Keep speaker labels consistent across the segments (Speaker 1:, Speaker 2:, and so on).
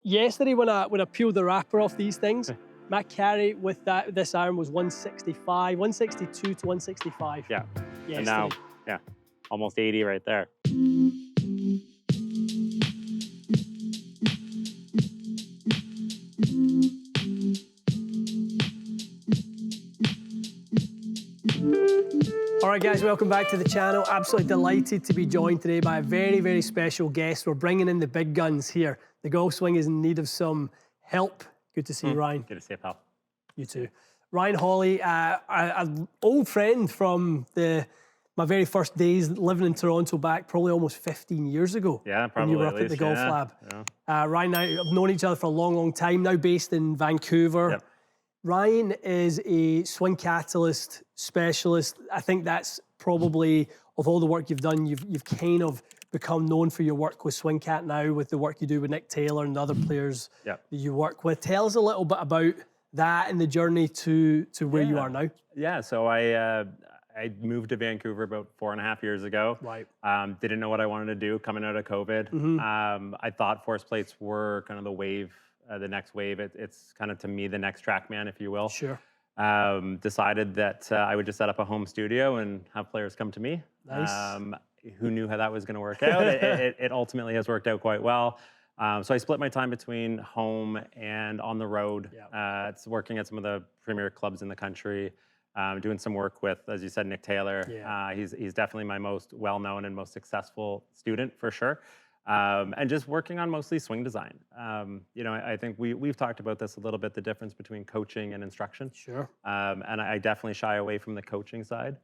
Speaker 1: Yesterday when I peeled the wrapper off these things, my carry with this iron was 165, 162 to 165.
Speaker 2: Yeah.
Speaker 1: Yesterday.
Speaker 2: And now, yeah, almost 80 right there.
Speaker 1: All right, guys, welcome back to the channel. Absolutely delighted to be joined today by a very, very special guest. We're bringing in the big guns here. The golf swing is in need of some help. Good to see you, Ryan.
Speaker 2: Good to see you, pal.
Speaker 1: You too. Ryan Holley, an old friend from my very first days living in Toronto back probably almost 15 years ago.
Speaker 2: Yeah, probably.
Speaker 1: When you were up at the golf lab. Yeah. Ryan and I have known each other for a long, long time, now based in Vancouver.
Speaker 2: Yep.
Speaker 1: Ryan is a swing catalyst specialist. I think that's probably, of all the work you've done, you've kind of become known for your work with swing cat now, with the work you do with Nick Taylor and the other players that you work with. Tell us a little bit about that and the journey to where you are now.
Speaker 2: Yeah, so I moved to Vancouver about 4.5 years ago.
Speaker 1: Right.
Speaker 2: Didn't know what I wanted to do coming out of COVID. I thought force plates were kind of the wave, the next wave. It's kind of, to me, the next TrackMan, if you will.
Speaker 1: Sure.
Speaker 2: Decided that I would just set up a home studio and have players come to me.
Speaker 1: Nice.
Speaker 2: Who knew how that was going to work out? It ultimately has worked out quite well. So I split my time between home and on the road. It's working at some of the premier clubs in the country, doing some work with, as you said, Nick Taylor. He's definitely my most well-known and most successful student, for sure. And just working on mostly swing design. You know, I think we've talked about this a little bit, the difference between coaching and instruction.
Speaker 1: Sure.
Speaker 2: And I definitely shy away from the coaching side.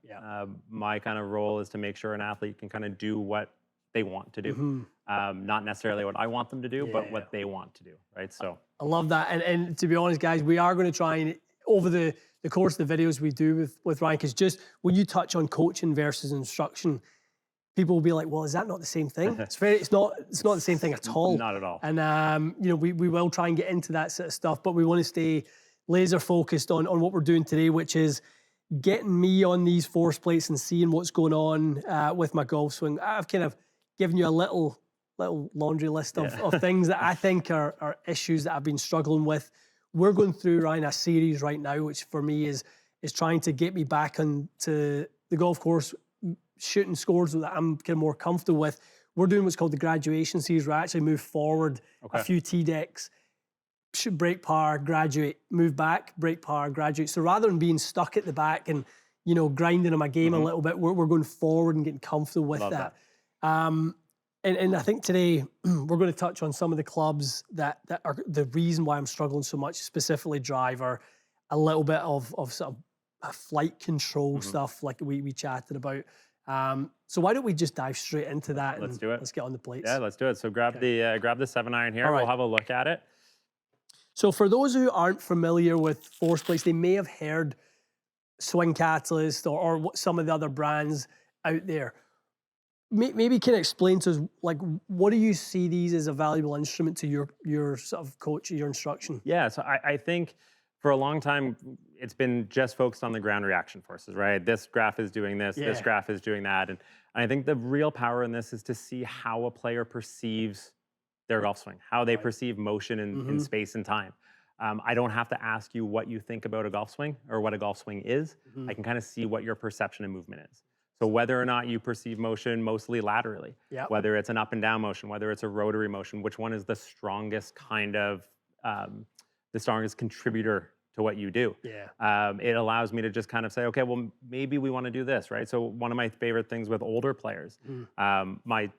Speaker 2: My kind of role is to make sure an athlete can kind of do what they want to do. Not necessarily what I want them to do, but what they want to do, right? So
Speaker 1: I love that. And to be honest, guys, we are going to try and, over the course of the videos we do with Ryan, because just when you touch on coaching versus instruction, people will be like, well, is that not the same thing? It's not the same thing at all.
Speaker 2: Not at all.
Speaker 1: And you know, we will try and get into that sort of stuff, but we want to stay laser focused on what we're doing today, which is getting me on these force plates and seeing what's going on with my golf swing. I've kind of given you a little laundry list of things that I think are issues that I've been struggling with. We're going through, Ryan, a series right now, which for me is trying to get me back onto the golf course, shooting scores that I'm kind of more comfortable with. We're doing what's called the graduation series, where I actually move forward a few tee decks, shoot break par, graduate, move back, break par, graduate. So rather than being stuck at the back and, you know, grinding on my game a little bit, we're going forward and getting comfortable with that. And I think today we're going to touch on some of the clubs that are the reason why I'm struggling so much, specifically driver, a little bit of sort of flight control stuff like we chatted about. So why don't we just dive straight into that?
Speaker 2: Let's do it.
Speaker 1: Let's get on the plates.
Speaker 2: Yeah, let's do it. So grab the 7-iron here. We'll have a look at it.
Speaker 1: So for those who aren't familiar with force plates, they may have heard Swing Catalyst or some of the other brands out there. Maybe can explain to us, like, what do you see these as a valuable instrument to your sort of coach, your instruction?
Speaker 2: Yeah, so I think for a long time, it's been just focused on the ground reaction forces, right? This graph is doing this, this graph is doing that. And I think the real power in this is to see how a player perceives their golf swing, how they perceive motion in space and time. I don't have to ask you what you think about a golf swing or what a golf swing is. I can kind of see what your perception of movement is. So whether or not you perceive motion mostly laterally, whether it's an up and down motion, whether it's a rotary motion, which one is the strongest kind of, the strongest contributor to what you do. It allows me to just kind of say, okay, well, maybe we want to do this, right? So one of my favorite things with older players, my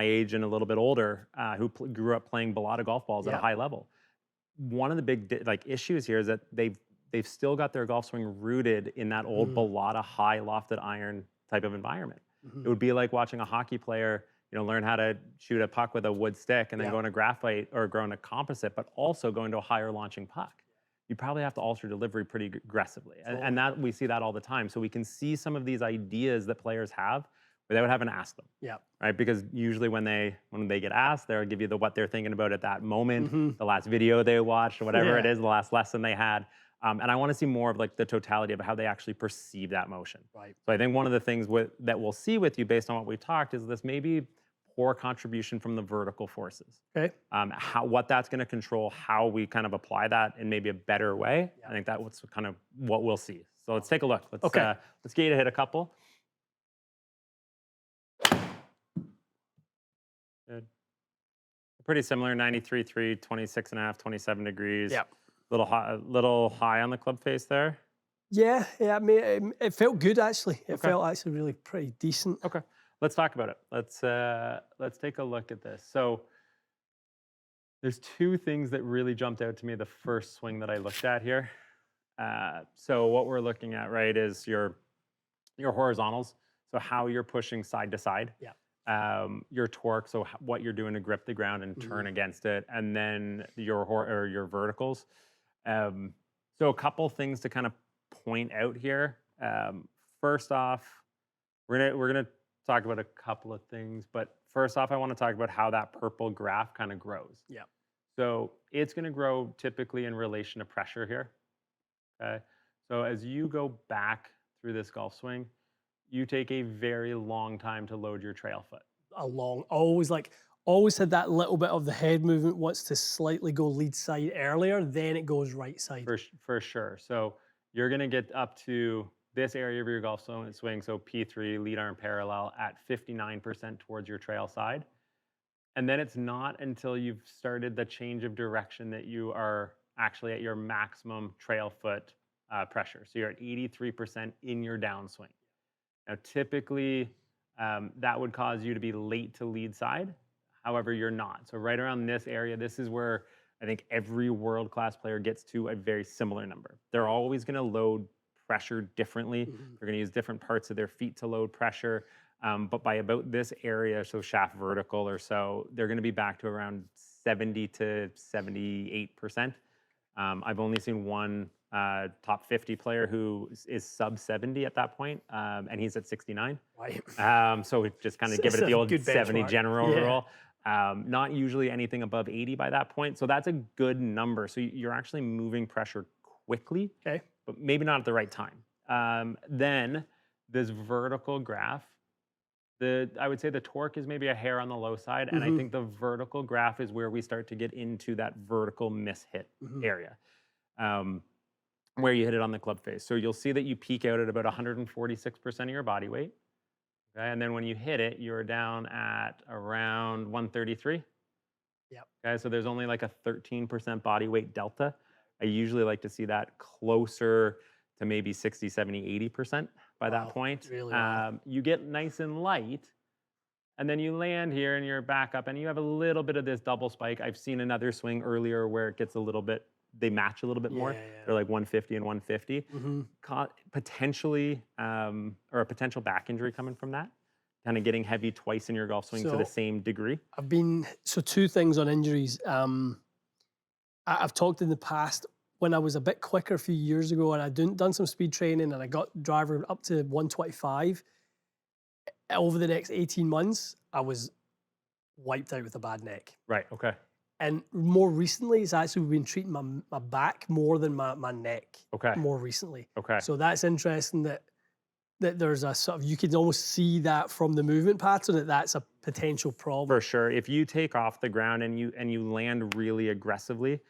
Speaker 2: age and a little bit older, who grew up playing balata golf balls at a high level. One of the big issues here is that they've still got their golf swing rooted in that old balata high lofted iron type of environment. It would be like watching a hockey player, you know, learn how to shoot a puck with a wood stick and then go into graphite or go into composite, but also go into a higher launching puck. You probably have to alter delivery pretty aggressively. And that we see that all the time. So we can see some of these ideas that players have without having to ask them. Right? Because usually when they get asked, they'll give you what they're thinking about at that moment, the last video they watched, or whatever it is, the last lesson they had. And I want to see more of like the totality of how they actually perceive that motion. So I think one of the things that we'll see with you based on what we talked is this maybe poor contribution from the vertical forces.
Speaker 1: Okay.
Speaker 2: What that's going to control, how we kind of apply that in maybe a better way. I think that's kind of what we'll see. So let's take a look. Let's get you to hit a couple. Good. Pretty similar, 93.3, 26.5, 27 degrees.
Speaker 1: Yeah.
Speaker 2: Little high on the club face there.
Speaker 1: Yeah, I mean, it felt good actually. It felt actually really pretty decent.
Speaker 2: Okay, let's talk about it. Let's take a look at this. So there's two things that really jumped out to me the first swing that I looked at here. So what we're looking at, right, is your horizontals. So how you're pushing side to side.
Speaker 1: Yeah.
Speaker 2: Your torque, so what you're doing to grip the ground and turn against it, and then your verticals. So a couple things to kind of point out here. First off, we're gonna talk about a couple of things, but first off, I want to talk about how that purple graph kind of grows.
Speaker 1: Yeah.
Speaker 2: So it's going to grow typically in relation to pressure here. Okay. So as you go back through this golf swing, you take a very long time to load your trail foot.
Speaker 1: Always had that little bit of the head movement, wants to slightly go lead side earlier, then it goes right side.
Speaker 2: For sure. So you're going to get up to this area of your golf swing, so P3, lead arm parallel, at 59% towards your trail side. And then it's not until you've started the change of direction that you are actually at your maximum trail foot pressure. So you're at 83% in your downswing. Now, typically, that would cause you to be late to lead side. However, you're not. So right around this area, this is where I think every world-class player gets to a very similar number. They're always going to load pressure differently. They're going to use different parts of their feet to load pressure. But by about this area, so shaft vertical or so, they're going to be back to around 70 to 78%. I've only seen one top 50 player who is sub 70 at that point, and he's at 69.
Speaker 1: Right.
Speaker 2: So we just kind of give it the old 70
Speaker 1: benchmark.
Speaker 2: general rule. Not usually anything above 80 by that point. So that's a good number. So you're actually moving pressure quickly, but maybe not at the right time. Then this vertical graph, I would say the torque is maybe a hair on the low side, and I think the vertical graph is where we start to get into that vertical miss-hit area, where you hit it on the club face. So you'll see that you peak out at about 146% of your body weight, okay? And then when you hit it, you're down at around 133.
Speaker 1: Yep.
Speaker 2: Okay, so there's only like a 13% body weight delta. I usually like to see that closer to maybe 60, 70, 80% by that point.
Speaker 1: Really
Speaker 2: you get nice and light, and then you land here and you're back up, and you have a little bit of this double spike. I've seen another swing earlier where it gets a little bit, they match a little bit more. They're like 150 and 150. Potentially, or a potential back injury coming from that, kind of getting heavy twice in your golf swing to the same degree.
Speaker 1: So two things on injuries. I've talked in the past, when I was a bit quicker a few years ago and I'd done some speed training and I got driver up to 125, over the next 18 months, I was wiped out with a bad neck.
Speaker 2: Right, okay.
Speaker 1: And more recently, it's actually been treating my back more than my neck.
Speaker 2: Okay.
Speaker 1: More recently.
Speaker 2: Okay.
Speaker 1: So that's interesting that there's a sort of, you can almost see that from the movement pattern, that's a potential problem.
Speaker 2: For sure. If you take off the ground and you land really aggressively,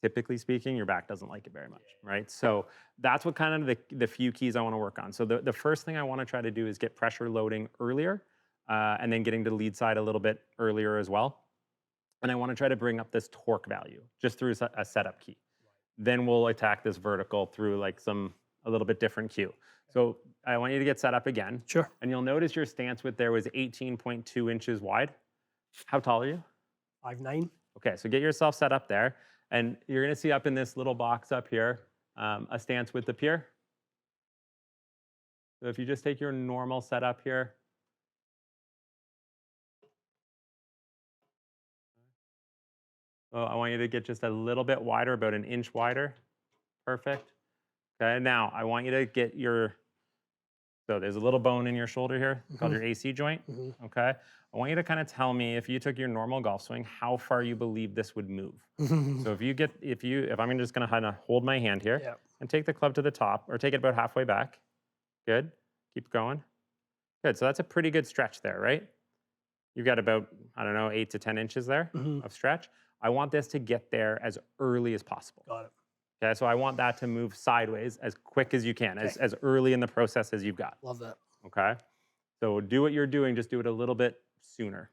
Speaker 2: typically speaking, your back doesn't like it very much, right? So that's what kind of the few keys I want to work on. So the first thing I want to try to do is get pressure loading earlier, and then getting to lead side a little bit earlier as well. And I want to try to bring up this torque value just through a setup key. Then we'll attack this vertical through like a little bit different cue. So I want you to get set up again.
Speaker 1: Sure.
Speaker 2: And you'll notice your stance width there was 18.2 inches wide. How tall are you?
Speaker 1: 5'9".
Speaker 2: Okay, so get yourself set up there. And you're going to see up in this little box up here, a stance width appear. So if you just take your normal setup here, so I want you to get just a little bit wider, about an inch wider. Perfect. Okay, now I want you to get so there's a little bone in your shoulder here called your AC joint. Okay, I want you to kind of tell me, if you took your normal golf swing, how far you believe this would move. So if I'm just going to kind of hold my hand here and take the club to the top, or take it about halfway back. Good. Keep going. Good. So that's a pretty good stretch there, right? you've got about, I don't know, 8 to 10 inches there of stretch. I want this to get there as early as possible.
Speaker 1: Got it.
Speaker 2: Okay, so I want that to move sideways as quick as you can, as early in the process as you've got.
Speaker 1: Love that.
Speaker 2: Okay, so do what you're doing, just do it a little bit sooner.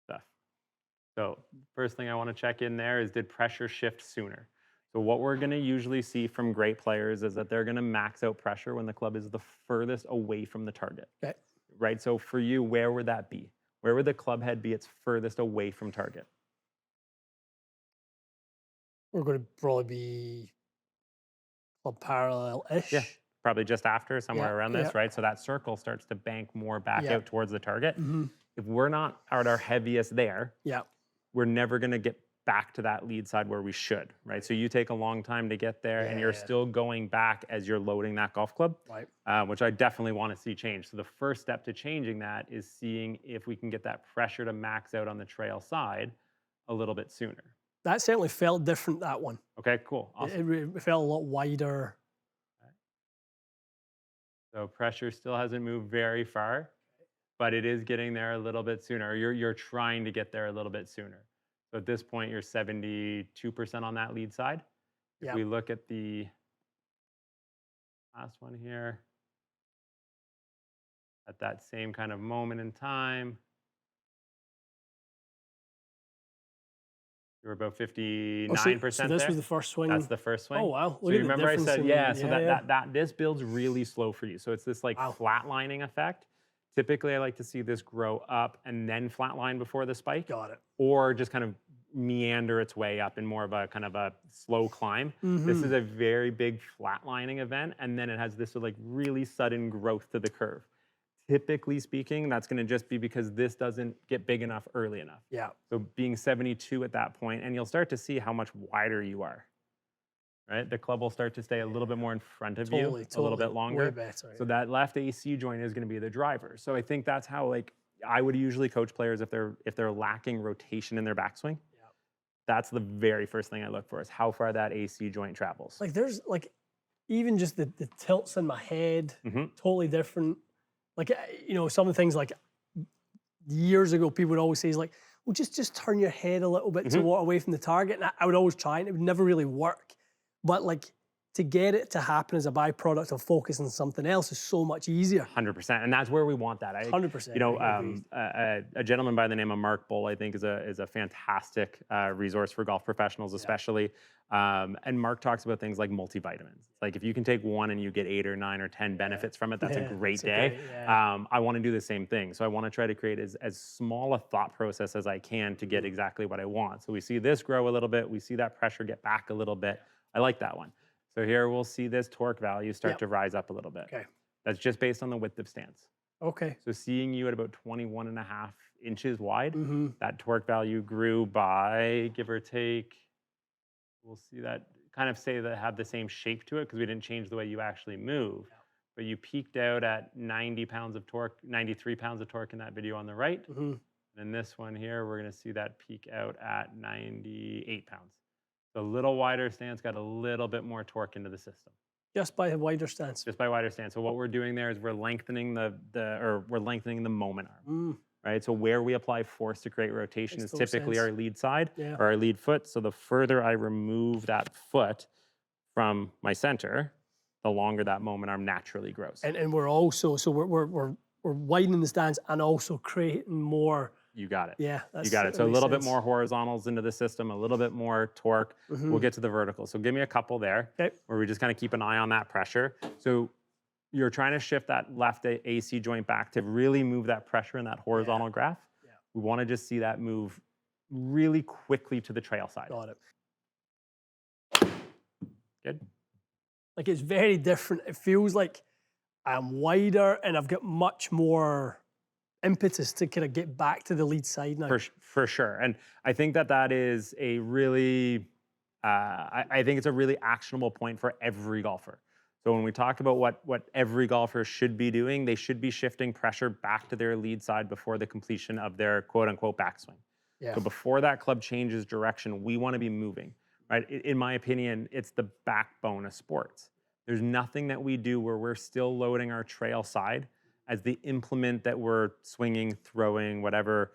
Speaker 2: Stuff. So first thing I want to check in there is, did pressure shift sooner? So what we're going to usually see from great players is that they're going to max out pressure when the club is the furthest away from the target.
Speaker 1: Okay.
Speaker 2: Right, so for you, where would that be? Where would the club head be its furthest away from target?
Speaker 1: We're going to probably be club parallel-ish.
Speaker 2: Yeah, probably just after, somewhere around this, right? So that circle starts to bank more back out towards the target. If we're not at our heaviest there, we're never going to get back to that lead side where we should, right? So you take a long time to get there, and you're still going back as you're loading that golf club, which I definitely want to see change. So the first step to changing that is seeing if we can get that pressure to max out on the trail side a little bit sooner.
Speaker 1: That certainly felt different, that one.
Speaker 2: Okay, cool. Awesome.
Speaker 1: It felt a lot wider.
Speaker 2: So pressure still hasn't moved very far, but it is getting there a little bit sooner. You're trying to get there a little bit sooner. So at this point, you're 72% on that lead side. If we look at the last one here, at that same kind of moment in time, you're about 59%
Speaker 1: so this was the first swing?
Speaker 2: That's the first swing.
Speaker 1: Oh, wow.
Speaker 2: So you remember I said, that this builds really slow for you. So it's this like flatlining effect. Typically, I like to see this grow up and then flatline before the spike.
Speaker 1: Got it.
Speaker 2: Or just kind of meander its way up in more of a kind of a slow climb. This is a very big flatlining event, and then it has this like really sudden growth to the curve. Typically speaking, that's going to just be because this doesn't get big enough early enough.
Speaker 1: Yeah.
Speaker 2: So being 72 at that point, and you'll start to see how much wider you are. Right? The club will start to stay a little bit more in front of you, a little bit longer.
Speaker 1: Way better.
Speaker 2: So that left AC joint is going to be the driver. So I think that's how like I would usually coach players if they're lacking rotation in their backswing. That's the very first thing I look for, is how far that AC joint travels.
Speaker 1: Like there's like even just the tilts in my head, totally different. Like, you know, some of the things like years ago, people would always say is like, well, just turn your head a little bit to walk away from the target. And I would always try, and it would never really work. But like, to get it to happen as a byproduct of focus on something else is so much easier.
Speaker 2: 100%, and that's where we want that.
Speaker 1: 100%.
Speaker 2: You know, a gentleman by the name of Mark Bull, I think, is a fantastic resource for golf professionals, especially. And Mark talks about things like multivitamins. Like if you can take one and you get 8 or 9 or 10 benefits from it, that's a great day. I want to do the same thing. So I want to try to create as small a thought process as I can to get exactly what I want. So we see this grow a little bit. We see that pressure get back a little bit. I like that one. So here we'll see this torque value start to rise up a little bit.
Speaker 1: Okay.
Speaker 2: That's just based on the width of stance.
Speaker 1: Okay.
Speaker 2: So seeing you at about 21.5 inches wide, that torque value grew by, give or take, we'll see that kind of say that have the same shape to it because we didn't change the way you actually move. But you peaked out at 90 pounds of torque, 93 pounds of torque in that video on the right. And in this one here, we're going to see that peak out at 98 pounds. So a little wider stance, got a little bit more torque into the system.
Speaker 1: Just by a wider stance.
Speaker 2: Just by wider stance. So what we're doing there is we're lengthening we're lengthening the moment arm. Right? So where we apply force to create rotation is typically our lead side or our lead foot. So the further I remove that foot from my center, the longer that moment arm naturally grows.
Speaker 1: And we're also, so we're widening the stance and also creating more.
Speaker 2: You got it.
Speaker 1: Yeah,
Speaker 2: you got it. So a little bit more horizontals into the system, a little bit more torque. We'll get to the vertical. So give me a couple there where we just kind of keep an eye on that pressure. So you're trying to shift that left AC joint back to really move that pressure in that horizontal graph. We want to just see that move really quickly to the trail side.
Speaker 1: Got it.
Speaker 2: Good.
Speaker 1: Like it's very different. It feels like I'm wider and I've got much more impetus to kind of get back to the lead side now.
Speaker 2: For sure. And I think that is a really, I think it's a really actionable point for every golfer. So when we talk about what every golfer should be doing, they should be shifting pressure back to their lead side before the completion of their quote unquote backswing. So before that club changes direction, we want to be moving, right? In my opinion, it's the backbone of sports. There's nothing that we do where we're still loading our trail side as the implement that we're swinging, throwing, whatever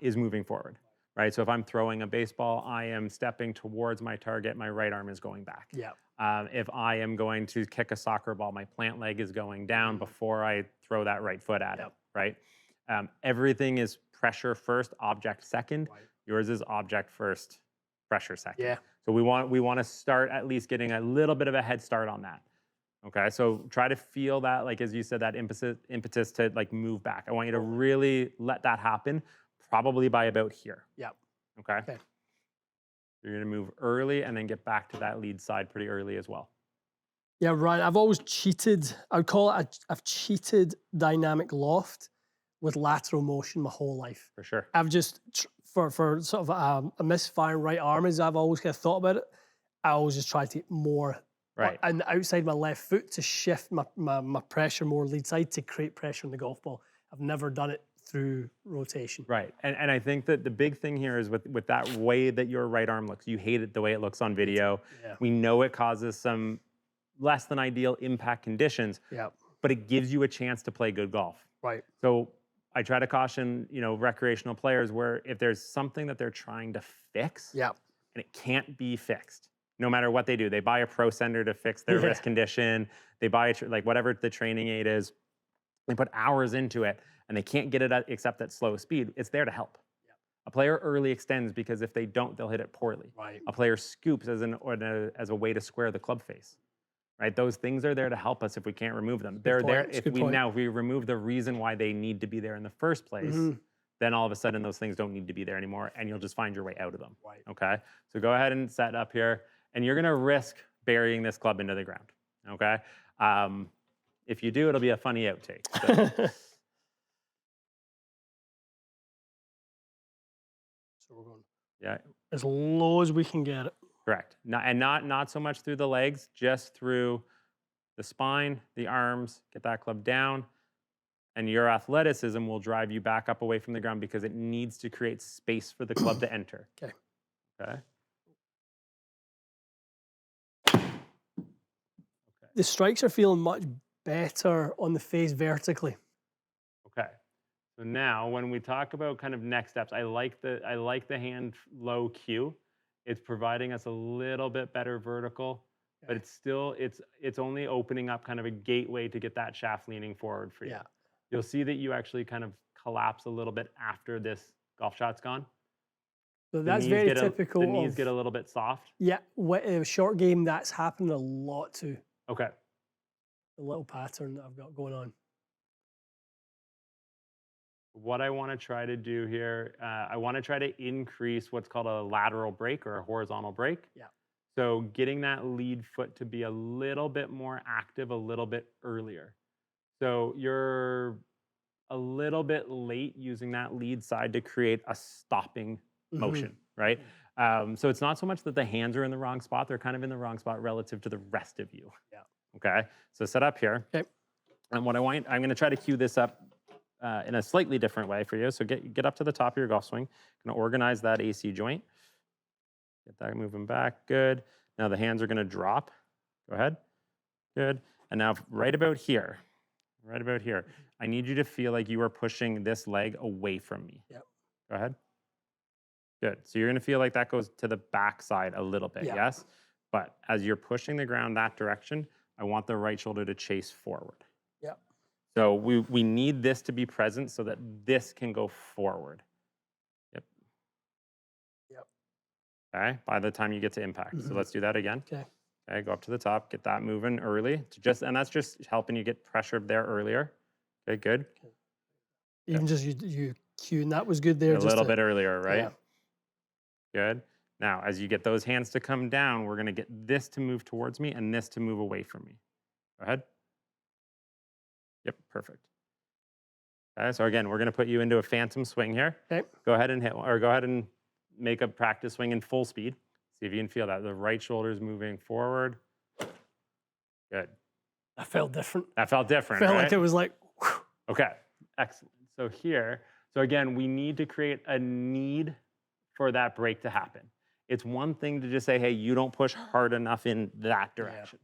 Speaker 2: is moving forward, right? So if I'm throwing a baseball, I am stepping towards my target. My right arm is going back.
Speaker 1: Yeah.
Speaker 2: If I am going to kick a soccer ball, my plant leg is going down before I throw that right foot at it, right? Everything is pressure first, object second.
Speaker 1: Right.
Speaker 2: Yours is object first, pressure second.
Speaker 1: Yeah.
Speaker 2: So we want to start at least getting a little bit of a head start on that. Okay, so try to feel that, like as you said, that impetus to like move back. I want you to really let that happen, probably by about here.
Speaker 1: Yep.
Speaker 2: Okay. You're gonna move early and then get back to that lead side pretty early as well.
Speaker 1: Yeah, right. I've always cheated. I would call it, I've cheated dynamic loft with lateral motion my whole life.
Speaker 2: For sure.
Speaker 1: I've just, for sort of a misfiring right arm, as I've always kind of thought about it, I always just try to get more
Speaker 2: Right.
Speaker 1: and outside my left foot to shift my pressure more lead side to create pressure on the golf ball. I've never done it through rotation.
Speaker 2: Right, and I think that the big thing here is with that way that your right arm looks, you hate it the way it looks on video.
Speaker 1: Yeah.
Speaker 2: We know it causes some less than ideal impact conditions, but it gives you a chance to play good golf.
Speaker 1: Right.
Speaker 2: So I try to caution, recreational players where if there's something that they're trying to fix and it can't be fixed, no matter what they do, they buy a pro sender to fix their wrist condition, they buy like whatever the training aid is, they put hours into it and they can't get it except at slow speed, it's there to help. A player early extends because if they don't, they'll hit it poorly.
Speaker 1: Right.
Speaker 2: A player scoops as a way to square the club face. Right? Those things are there to help us if we can't remove them. They're there if we remove the reason why they need to be there in the first place, then all of a sudden those things don't need to be there anymore and you'll just find your way out of them.
Speaker 1: Right.
Speaker 2: Okay? So go ahead and set up here and you're gonna risk burying this club into the ground. Okay? If you do, it'll be a funny outtake. So.
Speaker 1: So we're going
Speaker 2: as
Speaker 1: low as we can get it.
Speaker 2: Correct. Not so much through the legs, just through the spine, the arms, get that club down, and your athleticism will drive you back up away from the ground because it needs to create space for the club to enter.
Speaker 1: Okay.
Speaker 2: Okay.
Speaker 1: The strikes are feeling much better on the face vertically.
Speaker 2: Okay. So now when we talk about kind of next steps, I like the hand low cue. It's providing us a little bit better vertical, but it's still, it's only opening up kind of a gateway to get that shaft leaning forward for you.
Speaker 1: Yeah.
Speaker 2: You'll see that you actually kind of collapse a little bit after this golf shot's gone.
Speaker 1: So that's very typical.
Speaker 2: The knees get a little bit soft.
Speaker 1: Yeah, in a short game, that's happened a lot too.
Speaker 2: Okay.
Speaker 1: The little pattern that I've got going on.
Speaker 2: What I want to try to do here, I want to try to increase what's called a lateral break or a horizontal break.
Speaker 1: Yeah.
Speaker 2: So getting that lead foot to be a little bit more active a little bit earlier. So you're a little bit late using that lead side to create a stopping motion, right? So it's not so much that the hands are in the wrong spot, they're kind of in the wrong spot relative to the rest of you.
Speaker 1: Yeah.
Speaker 2: Okay, so set up here.
Speaker 1: Okay.
Speaker 2: And what I'm going to try to cue this up in a slightly different way for you. So get up to the top of your golf swing. Going to organize that AC joint. Get that moving back. Good. Now the hands are going to drop. Go ahead. Good. And now right about here, I need you to feel like you are pushing this leg away from me.
Speaker 1: Yep.
Speaker 2: Go ahead. Good. So you're going to feel like that goes to the back side a little bit, yes? But as you're pushing the ground that direction, I want the right shoulder to chase forward.
Speaker 1: Yep.
Speaker 2: So we need this to be present so that this can go forward. Yep.
Speaker 1: Yep.
Speaker 2: Okay, by the time you get to impact. So let's do that again.
Speaker 1: Okay.
Speaker 2: Okay, go up to the top, get that moving early. And that's just helping you get pressure there earlier. Okay, good.
Speaker 1: Okay. Even just you cueing, that was good there.
Speaker 2: A little bit earlier, right?
Speaker 1: Yeah.
Speaker 2: Good. Now, as you get those hands to come down, we're going to get this to move towards me and this to move away from me. Go ahead. Yep, perfect. Okay, so again, we're going to put you into a phantom swing here.
Speaker 1: Okay.
Speaker 2: Go ahead and make a practice swing in full speed. See if you can feel that. The right shoulder is moving forward. Good.
Speaker 1: That felt different.
Speaker 2: That felt different,
Speaker 1: Felt
Speaker 2: right?
Speaker 1: like it was like, whew.
Speaker 2: Okay, excellent. So again, we need to create a need for that break to happen. It's one thing to just say, hey, you don't push hard enough in that direction,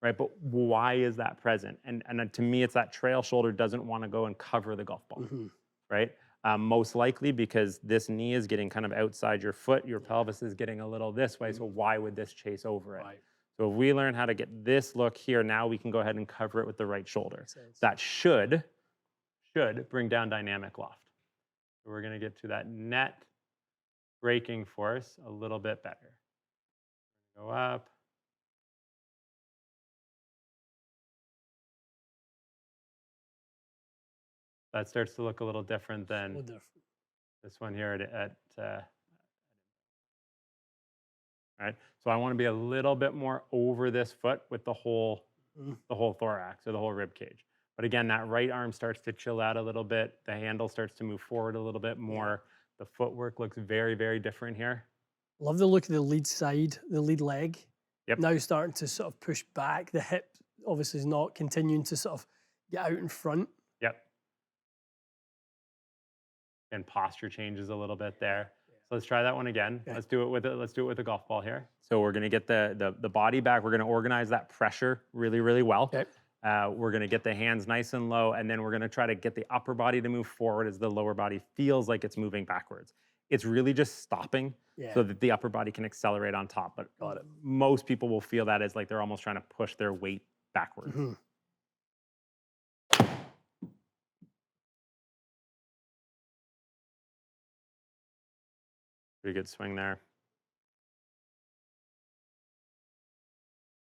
Speaker 2: right? But why is that present? And to me, it's that trail shoulder doesn't want to go and cover the golf ball, right? Most likely because this knee is getting kind of outside your foot, your pelvis is getting a little this way, so why would this chase over it?
Speaker 1: Right.
Speaker 2: So if we learn how to get this look here, now we can go ahead and cover it with the right shoulder. That should bring down dynamic loft. So we're going to get to that net braking force a little bit better. Go up. That starts to look a little different than this one here right? So I want to be a little bit more over this foot with the whole thorax or the whole rib cage. But again, that right arm starts to chill out a little bit. The handle starts to move forward a little bit more. The footwork looks very, very different here.
Speaker 1: Love the look of the lead side, the lead leg.
Speaker 2: Yep.
Speaker 1: Now starting to sort of push back. The hip obviously is not continuing to sort of get out in front.
Speaker 2: Yep. And posture changes a little bit there. So let's try that one again. Okay. Let's do it with a golf ball here. So we're going to get the body back. We're going to organize that pressure really, really well. Okay. We're going to get the hands nice and low, and then we're going to try to get the upper body to move forward as the lower body feels like it's moving backwards. It's really just stopping so that the upper body can accelerate on top. But most people will feel that as like they're almost trying to push their weight backwards. Pretty good swing there.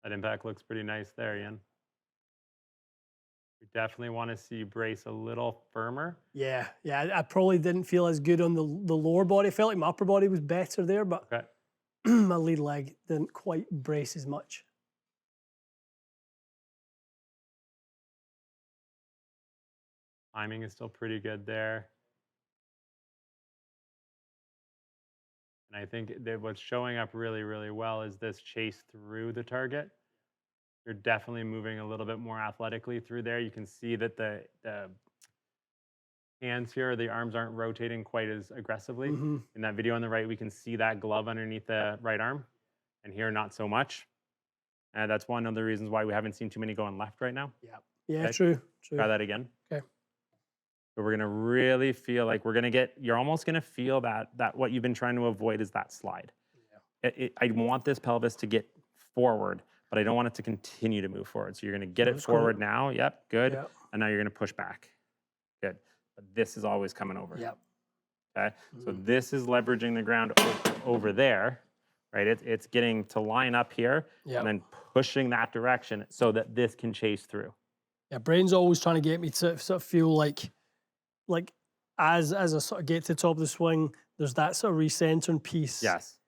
Speaker 2: That impact looks pretty nice there, Ian. We definitely want to see you brace a little firmer. Yeah, I probably didn't feel as good on the lower body. I felt like my upper body was better there, but my lead leg didn't quite brace as much. Timing is still pretty good there. And I think that what's showing up really, really well is this chase through the target. You're definitely moving a little bit more athletically through there. You can see that the hands here, the arms aren't rotating quite as aggressively. In that video on the right, we can see that glove underneath the right arm. And here, not so much. And that's one of the reasons why we haven't seen too many going left right now. Yeah, okay. True. Try that again. Okay. So we're going to really feel like you're almost going to feel that what you've been trying to avoid is that slide. I want this pelvis to get forward, but I don't want it to continue to move forward. So you're going to get it forward now. Yep, good. Yep. And now you're going to push back. Good. But this is always coming over. Yep. Okay. So this is leveraging the ground over there, right? It's getting to line up here and then pushing that direction so that this can chase through. Yeah, brain's always trying to get me to sort of feel like as I sort of get to the top of the swing, there's that sort of recentering piece. Yes.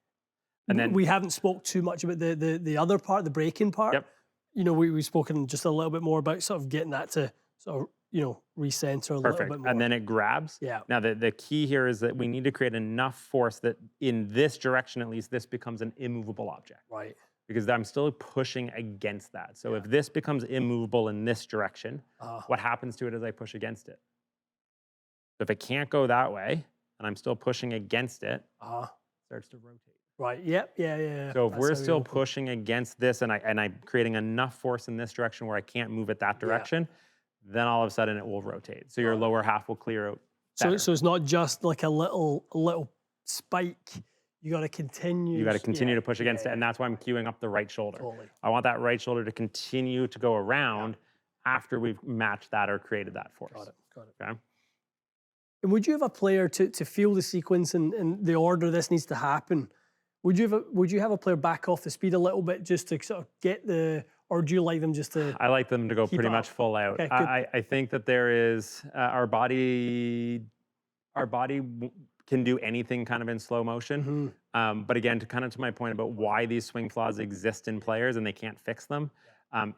Speaker 2: And then we haven't spoke too much about the other part, the braking part. Yep. You know, we've spoken just a little bit more about sort of getting that to sort of, you know, recenter a little bit more. And then it grabs. Yeah. Now the key here is that we need to create enough force that in this direction at least, this becomes an immovable object. Right. Because I'm still pushing against that. So if this becomes immovable in this direction, what happens to it as I push against it? So if it can't go that way, and I'm still pushing against it, it starts to rotate. Right. Yep. Yeah. So if we're still pushing against this, and I'm creating enough force in this direction where I can't move it that direction, then all of a sudden it will rotate. So your lower half will clear out better. So it's not just like a little spike. You got to continue. You got to continue to push against it, and that's why I'm queuing up the right shoulder. Totally. I want that right shoulder to continue to go around after we've matched that or created that force. Got it. Okay. And would you have a player to feel the sequence and the order this needs to happen? Would you have a player back off the speed a little bit just to sort of get or do you like them just to? I like them to go pretty much full out. Okay, I think that there is our body can do anything kind of in slow motion. But again, to my point about why these swing flaws exist in players and they can't fix them,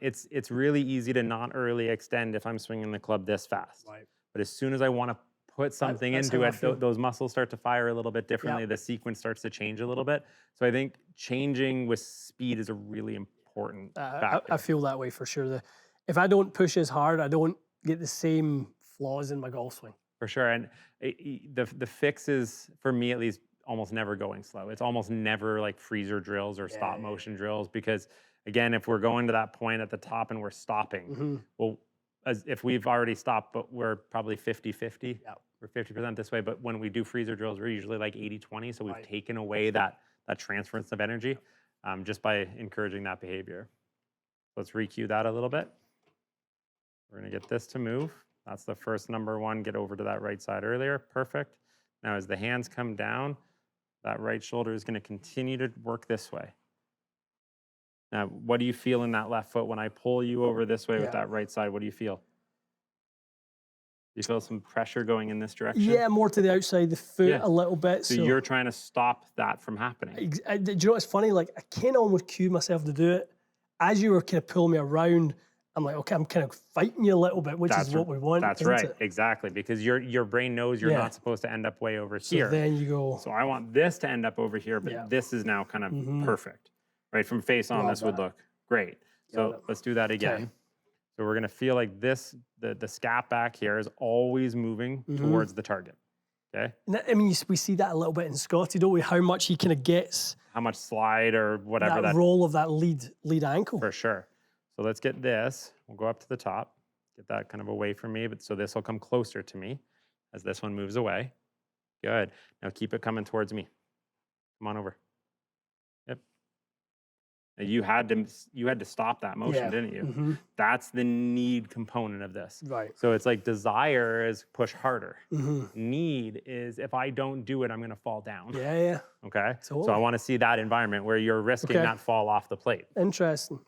Speaker 2: it's really easy to not early extend if I'm swinging the club this fast. Right. But as soon as I want to put something into it, those muscles start to fire a little bit differently. The sequence starts to change a little bit. So I think changing with speed is a really important factor. I feel that way for sure. If I don't push as hard, I don't get the same flaws in my golf swing. For sure. And the fix is, for me at least, almost never going slow. It's almost never like Fraser drills or stop motion drills, because Again, if we're going to that point at the top and we're stopping, well, as if we've already stopped, but we're probably 50-50.
Speaker 1: Yeah.
Speaker 2: We're 50% this way, but when we do freezer drills, we're usually like 80-20. So we've taken away that transference of energy just by encouraging that behavior. Let's re-cue that a little bit. We're gonna get this to move. That's the first number one, get over to that right side earlier, perfect. Now as the hands come down, that right shoulder is gonna continue to work this way. Now, what do you feel in that left foot when I pull you over this way with that right side? What do you feel? You feel some pressure going in this direction?
Speaker 1: Yeah, more to the outside the foot a little bit.
Speaker 2: So you're trying to stop that from happening.
Speaker 1: Do you know what's funny? Like, I kind of almost cued myself to do it. As you were kind of pulling me around, I'm like, okay, I'm kind of fighting you a little bit, which is what we want.
Speaker 2: That's right, exactly. Because your brain knows you're not supposed to end up way over here.
Speaker 1: So then you go.
Speaker 2: So I want this to end up over here, but this is now kind of perfect. Right, from face on, this would look great. So let's do that again. Okay. So we're gonna feel like this, the scap back here is always moving towards the target, okay?
Speaker 1: I mean, we see that a little bit in Scotty, don't we? How much he kind of gets.
Speaker 2: How much slide or whatever.
Speaker 1: That roll of that lead ankle.
Speaker 2: For sure. So let's get this, we'll go up to the top, get that kind of away from me, but so this will come closer to me as this one moves away. Good, now keep it coming towards me. Come on over. Yep. You had to stop that motion, didn't you? That's the need component of this.
Speaker 1: Right.
Speaker 2: So it's like desire is push harder. Need is if I don't do it, I'm going to fall down.
Speaker 1: Yeah.
Speaker 2: Okay. So I want to see that environment where you're risking that fall off the plate.
Speaker 1: Interesting.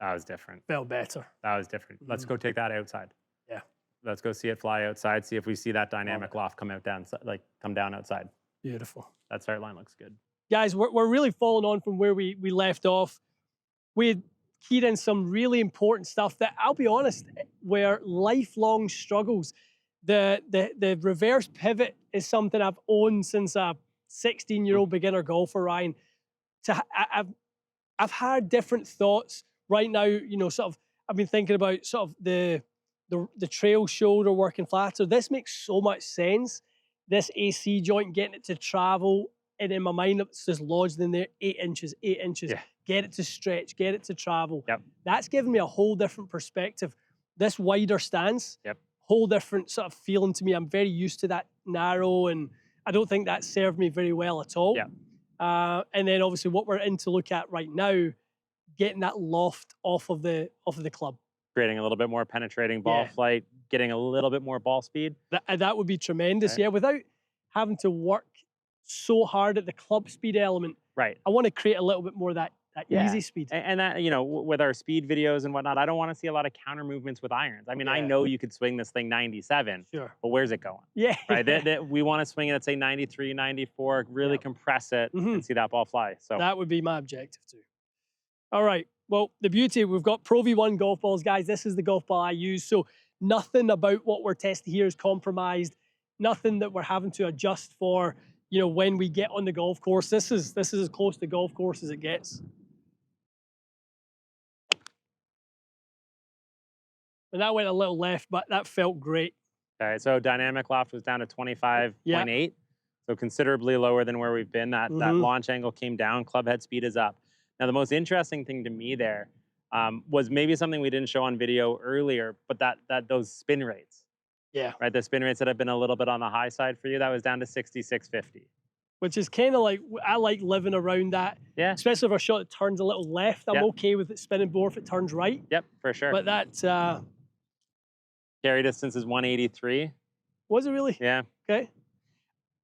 Speaker 2: That was different.
Speaker 1: Felt better.
Speaker 2: That was different. Let's go take that outside.
Speaker 1: Yeah.
Speaker 2: Let's go see it fly outside. See if we see that dynamic loft come down outside.
Speaker 1: Beautiful.
Speaker 2: That start line looks good.
Speaker 1: Guys, we're really following on from where we left off. We had keyed in some really important stuff that, I'll be honest, were lifelong struggles. The reverse pivot is something I've owned since a 16-year-old beginner golfer, Ryan. I've had different thoughts. Right now, you know, sort of, I've been thinking about sort of the trail shoulder working flatter. This makes so much sense. This AC joint, getting it to travel, and in my mind, it's just lodged in there, 8 inches. Yeah. Get it to stretch, get it to travel.
Speaker 2: Yep.
Speaker 1: That's given me a whole different perspective. This wider stance, whole different sort of feeling to me. I'm very used to that narrow, and I don't think that served me very well at all.
Speaker 2: Yeah.
Speaker 1: And then obviously what we're in to look at right now, getting that loft off of the club.
Speaker 2: Creating a little bit more penetrating ball flight, getting a little bit more ball speed.
Speaker 1: That would be tremendous, without having to work so hard at the club speed element.
Speaker 2: Right.
Speaker 1: I want to create a little bit more of that easy speed.
Speaker 2: And that, you know, with our speed videos and whatnot, I don't want to see a lot of counter movements with irons. I mean, I know you could swing this thing 97, but where's it going?
Speaker 1: Yeah.
Speaker 2: Right. We want to swing it at, say, 93, 94, really compress it and see that ball fly. So
Speaker 1: that would be my objective too. All right. Well, the beauty, we've got Pro V1 golf balls, guys. This is the golf ball I use. So nothing about what we're testing here is compromised. Nothing that we're having to adjust for, you know, when we get on the golf course. This is as close to golf course as it gets. And that went a little left, but that felt great.
Speaker 2: Okay, so dynamic loft was down to 25.8. So considerably lower than where we've been. That launch angle came down, club head speed is up. Now, the most interesting thing to me there was maybe something we didn't show on video earlier, but those spin rates.
Speaker 1: Yeah.
Speaker 2: Right, the spin rates that have been a little bit on the high side for you, that was down to 66.50.
Speaker 1: Which is kind of like, I like living around that. Yeah. Especially if our shot turns a little left, I'm okay with it spinning more if it turns right.
Speaker 2: Yep, for sure.
Speaker 1: But that...
Speaker 2: carry distance is 183.
Speaker 1: Was it really?
Speaker 2: Yeah.
Speaker 1: Okay.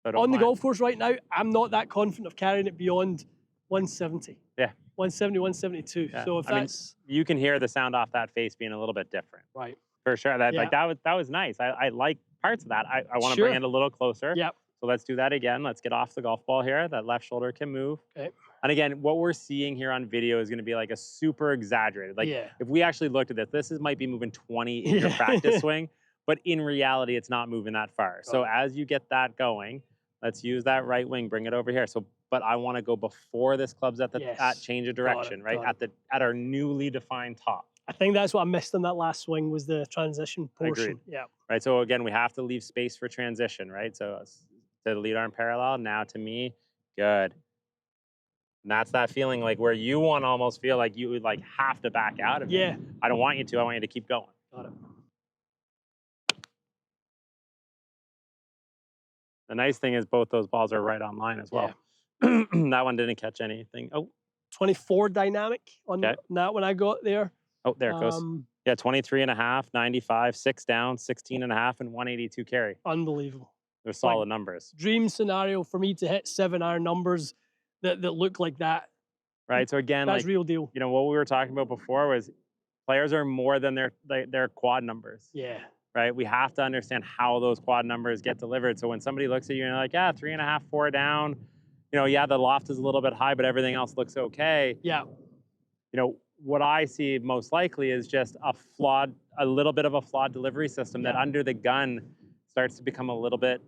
Speaker 1: On the golf course right now, I'm not that confident of carrying it beyond 170.
Speaker 2: Yeah.
Speaker 1: 170, 172. Yeah. So if that's...
Speaker 2: you can hear the sound off that face being a little bit different.
Speaker 1: Right.
Speaker 2: For sure. That was nice. I like parts of that. I want to bring it a little closer.
Speaker 1: Yep.
Speaker 2: So let's do that again. Let's get off the golf ball here. That left shoulder can move.
Speaker 1: Okay.
Speaker 2: And again, what we're seeing here on video is going to be like a super exaggerated. Like if we actually looked at this might be moving 20 in your practice swing, but in reality, it's not moving that far. So as you get that going, let's use that right wing, bring it over here. So, but I want to go before this club's at at change of direction, right? At our newly defined top.
Speaker 1: I think that's what I missed in that last swing was the transition portion.
Speaker 2: Agreed.
Speaker 1: Yeah.
Speaker 2: Right. So again, we have to leave space for transition, right? So to lead arm parallel, now to me, Good. And that's that feeling like where you want to almost feel like you would like have to back out of it.
Speaker 1: Yeah.
Speaker 2: I don't want you to. I want you to keep going.
Speaker 1: Got it.
Speaker 2: The nice thing is both those balls are right on line as well. That one didn't catch anything. Oh,
Speaker 1: 24 dynamic on
Speaker 2: okay.
Speaker 1: that when I got there.
Speaker 2: Oh, there it goes. Yeah, 23 and a half, 95, 6 down, 16 and a half, and 182 carry.
Speaker 1: Unbelievable.
Speaker 2: They're solid numbers.
Speaker 1: Dream scenario for me to hit 7-iron numbers that look like that.
Speaker 2: Right. So again,
Speaker 1: that's
Speaker 2: like,
Speaker 1: real deal.
Speaker 2: You know, what we were talking about before was players are more than their quad numbers.
Speaker 1: Yeah.
Speaker 2: Right. We have to understand how those quad numbers get delivered. So when somebody looks at you and you're like, yeah, 3.5, 4 down, you know, yeah, the loft is a little bit high, but everything else looks okay.
Speaker 1: Yeah.
Speaker 2: You know, what I see most likely is just a little bit of a flawed delivery system that under the gun starts to become a little bit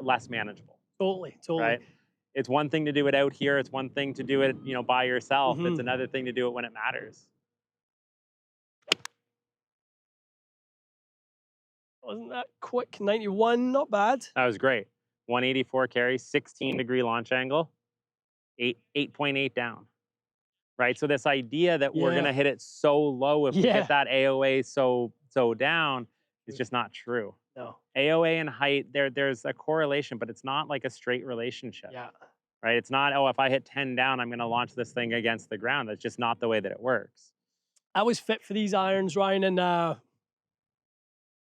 Speaker 2: less manageable.
Speaker 1: Totally.
Speaker 2: Right? It's one thing to do it out here. It's one thing to do it, you know, by yourself.
Speaker 1: Mm-hmm.
Speaker 2: It's another thing to do it when it matters.
Speaker 1: Wasn't that quick? 91, not bad.
Speaker 2: That was great. 184 carry, 16-degree launch angle, 8.8 down. Right? So this idea that we're going to hit it so low if we hit that AOA so down is just not true.
Speaker 1: No.
Speaker 2: AOA and height, there's a correlation, but it's not like a straight relationship.
Speaker 1: Yeah.
Speaker 2: Right? It's not, oh, if I hit 10 down, I'm going to launch this thing against the ground. That's just not the way that it works.
Speaker 1: I was fit for these irons, Ryan, in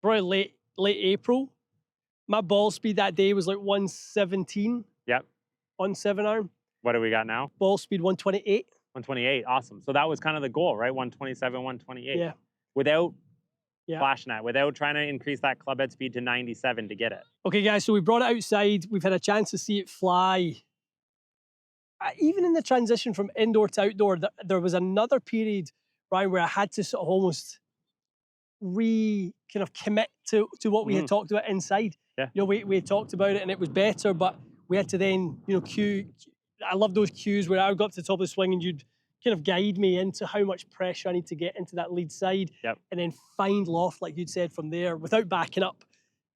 Speaker 1: probably late April. My ball speed that day was like 117.
Speaker 2: Yep.
Speaker 1: On 7-iron.
Speaker 2: What do we got now?
Speaker 1: Ball speed 128.
Speaker 2: 128, awesome. So that was kind of the goal, right? 127, 128.
Speaker 1: Yeah.
Speaker 2: Without flashing that, without trying to increase that club head speed to 97 to get it.
Speaker 1: Okay, guys, so we brought it outside. We've had a chance to see it fly. Even in the transition from indoor to outdoor, there was another period, Ryan, where I had to sort of almost kind of commit to what we had talked about inside.
Speaker 2: Yeah.
Speaker 1: You know, we had talked about it and it was better, but we had to then, you know, cue. I love those cues where I would go up to the top of the swing and you'd kind of guide me into how much pressure I need to get into that lead side and then find loft, like you'd said, from there without backing up.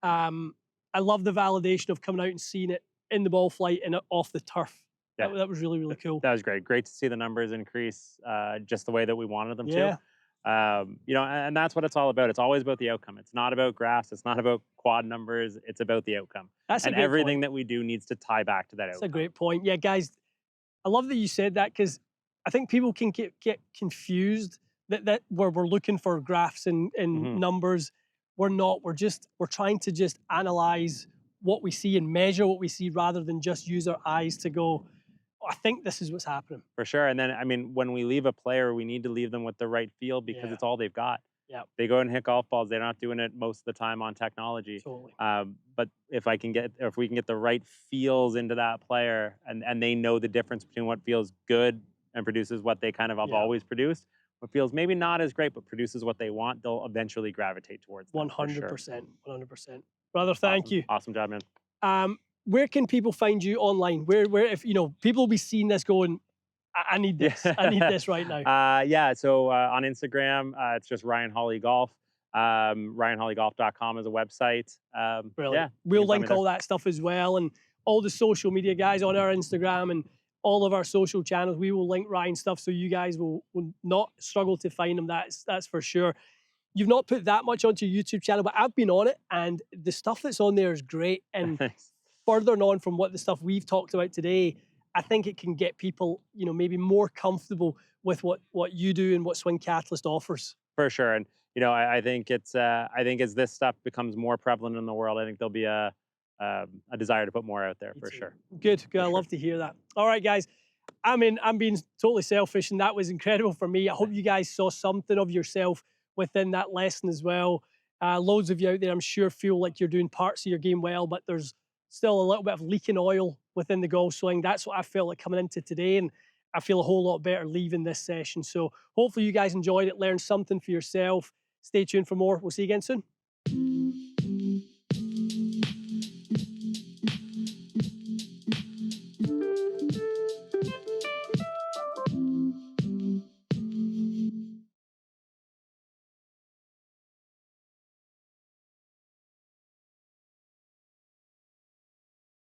Speaker 1: I love the validation of coming out and seeing it in the ball flight and off the turf. Yeah. That was really, really cool.
Speaker 2: That was great. Great to see the numbers increase just the way that we wanted them to. You know, and that's what it's all about. It's always about the outcome. It's not about graphs. It's not about quad numbers. It's about the outcome. And everything that we do needs to tie back to that outcome.
Speaker 1: That's a great point. Yeah, guys, I love that you said that because I think people can get confused that where we're looking for graphs and numbers. We're not. We're trying to just analyze what we see and measure what we see rather than just use our eyes to go, I think this is what's happening.
Speaker 2: For sure. And then, I mean, when we leave a player, we need to leave them with the right feel because it's all they've got.
Speaker 1: Yeah.
Speaker 2: They go and hit golf balls. They're not doing it most of the time on technology.
Speaker 1: Totally.
Speaker 2: But if we can get the right feels into that player and they know the difference between what feels good and produces what they kind of have always produced, what feels maybe not as great, but produces what they want, they'll eventually gravitate towards that. 100%.
Speaker 1: 100%. Brother, thank you.
Speaker 2: Awesome job, man.
Speaker 1: Where can people find you online? Where if you know people will be seeing this going, I need this. I need this right now.
Speaker 2: So on Instagram, it's just Ryan Holley Golf. RyanHolleyGolf.com is a website.
Speaker 1: Brilliant. We'll link all that stuff as well, and all the social media guys on our Instagram and all of our social channels. We will link Ryan's stuff so you guys will not struggle to find him. That's for sure. You've not put that much onto your YouTube channel, but I've been on it, and the stuff that's on there is great. And further on from what the stuff we've talked about today, I think it can get people, you know, maybe more comfortable with what you do and what Swing Catalyst offers.
Speaker 2: For sure, and you know, I think it's as this stuff becomes more prevalent in the world, I think there'll be a desire to put more out there for sure.
Speaker 1: Good. I love to hear that. All right, guys. I'm being totally selfish, and that was incredible for me. I hope you guys saw something of yourself within that lesson as well. Loads of you out there, I'm sure, feel like you're doing parts of your game well, but there's still a little bit of leaking oil within the golf swing. That's what I felt like coming into today, and I feel a whole lot better leaving this session. So hopefully you guys enjoyed it, learned something for yourself. Stay tuned for more. We'll see you again soon.